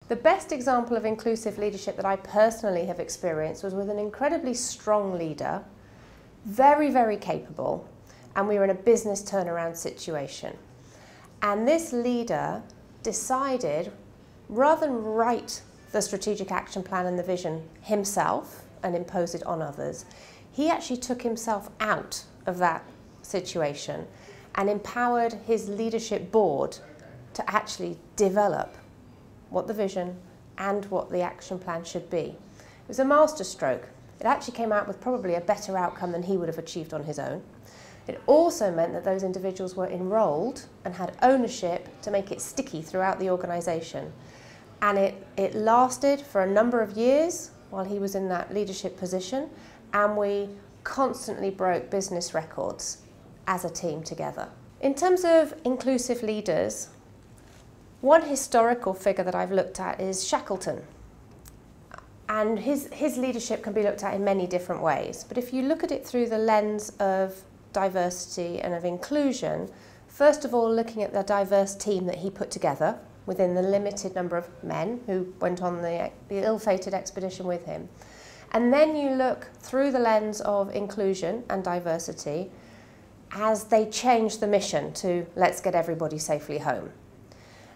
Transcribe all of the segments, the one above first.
The best example of inclusive leadership that I personally have experienced was with an incredibly strong leader, very, very capable, and we were in a business turnaround situation. And this leader decided, rather than write the strategic action plan and the vision himself and impose it on others, he actually took himself out of that situation and empowered his leadership board to actually develop what the vision and what the action plan should be. It was a masterstroke. It actually came out with probably a better outcome than he would have achieved on his own. It also meant that those individuals were enrolled and had ownership to make it sticky throughout the organisation. And it lasted for a number of years while he was in that leadership position, and we constantly broke business records as a team together. In terms of inclusive leaders, one historical figure that I've looked at is Shackleton. And his leadership can be looked at in many different ways. But if you look at it through the lens of diversity and of inclusion, first of all looking at the diverse team that he put together within the limited number of men who went on the ill-fated expedition with him. And then you look through the lens of inclusion and diversity as they changed the mission to let's get everybody safely home.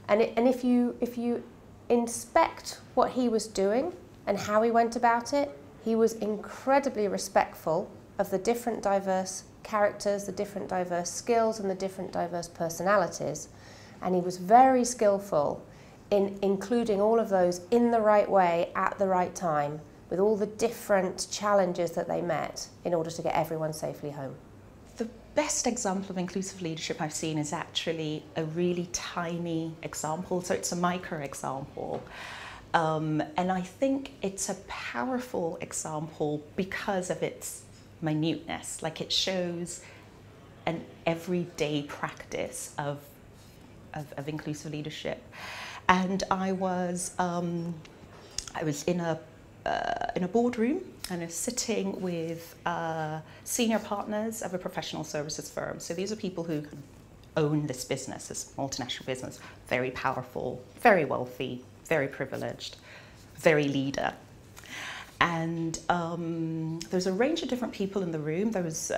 And if you inspect what he was doing and how he went about it, he was incredibly respectful of the different diverse characters, the different diverse skills and the different diverse personalities. And he was very skillful in including all of those in the right way at the right time with all the different challenges that they met in order to get everyone safely home. The best example of inclusive leadership I've seen is actually a really tiny example, so it's a micro example. And I think it's a powerful example because of its minuteness. Like, it shows an everyday practice of inclusive leadership. And I was in a boardroom and I was sitting with senior partners of a professional services firm. So these are people who own this business, this multinational business, very powerful, very wealthy, very privileged, very leader. And there's a range of different people in the room. There was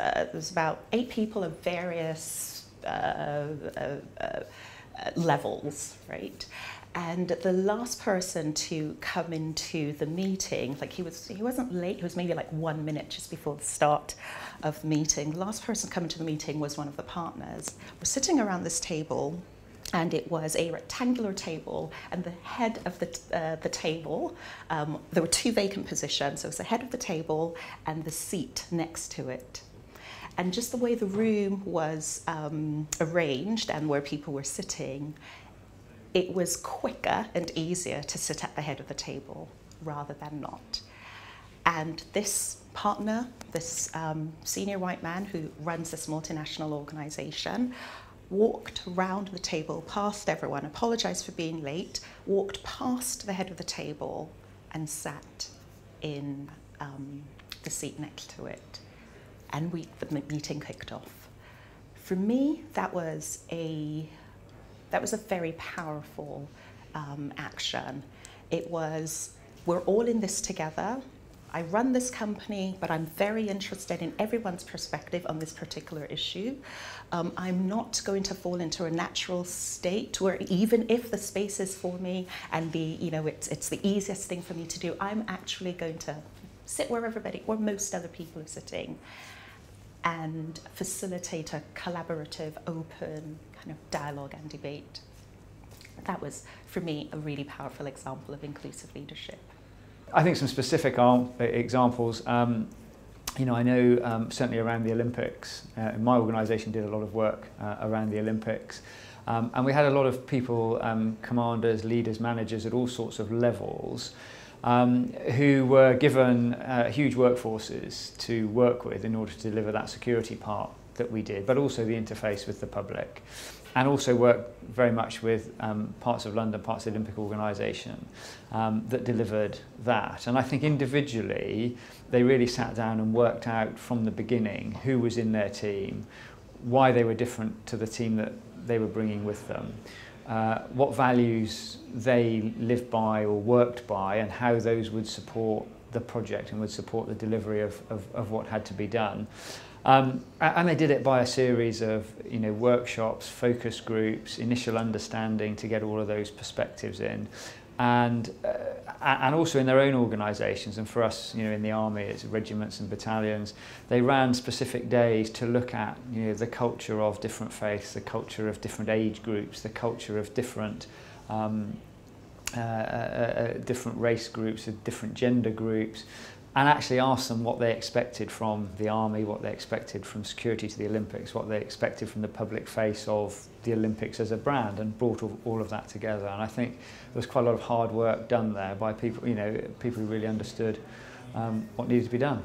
about 8 people of various levels, right? And the last person to come into the meeting, like he wasn't late, he was maybe like 1 minute just before the start of the meeting. The last person coming to the meeting was one of the partners. We're sitting around this table, and it was a rectangular table, and the head of the table, there were 2 vacant positions, so it was the head of the table and the seat next to it. And just the way the room was arranged and where people were sitting, it was quicker and easier to sit at the head of the table rather than not. And this partner, this senior white man who runs this multinational organization, walked around the table, past everyone, apologized for being late, walked past the head of the table and sat in the seat next to it. And the meeting kicked off. For me, that was a very powerful action. It was, we're all in this together. I run this company, but I'm very interested in everyone's perspective on this particular issue. I'm not going to fall into a natural state where even if the space is for me and it's the easiest thing for me to do, I'm actually going to sit where most other people are sitting and facilitate a collaborative, open kind of dialogue and debate. That was, for me, a really powerful example of inclusive leadership. I think some specific examples, I know certainly around the Olympics, my organisation did a lot of work around the Olympics, and we had a lot of people, commanders, leaders, managers at all sorts of levels, who were given huge workforces to work with in order to deliver that security part that we did, but also the interface with the public, and also work very much with parts of London, parts of the Olympic organisation that delivered that. And I think individually they really sat down and worked out from the beginning who was in their team, why they were different to the team that they were bringing with them, what values they lived by or worked by, and how those would support the project and would support the delivery of what had to be done. And they did it by a series of workshops, focus groups, initial understanding to get all of those perspectives in, and also in their own organisations. And for us, in the army, it's regiments and battalions. They ran specific days to look at the culture of different faiths, the culture of different age groups, the culture of different different race groups, different gender groups, and actually asked them what they expected from the army, what they expected from security to the Olympics, what they expected from the public face of the Olympics as a brand, and brought all of that together. And I think there was quite a lot of hard work done there by people, people who really understood what needed to be done.